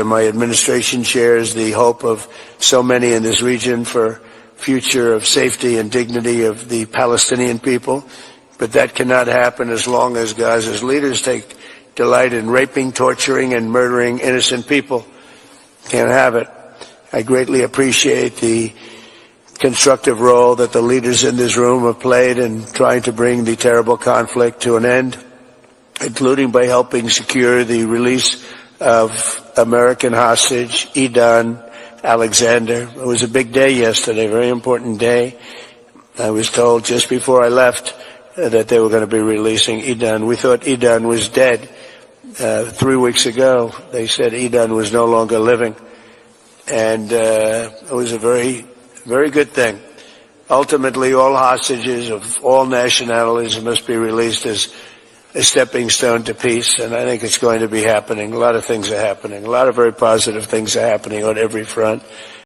My administration shares the hope of so many in this region for future of safety and dignity of the Palestinian people, but that cannot happen as long as Gaza's leaders take delight in raping, torturing, and murdering innocent people. Can't have it. I greatly appreciate the constructive role that the leaders in this room have played in trying to bring the terrible conflict to an end, including by helping secure the release of American hostage Idan Alexander. It was a big day yesterday, a very important day. I was told just before I left that they were going to be releasing Idan. We thought Idan was dead. 3 weeks ago, they said Idan was no longer living. And it was a very, very good thing. Ultimately, all hostages of all nationalities must be released as a stepping stone to peace, and I think it's going to be happening. A lot of things are happening. A lot of very positive things are happening on every front.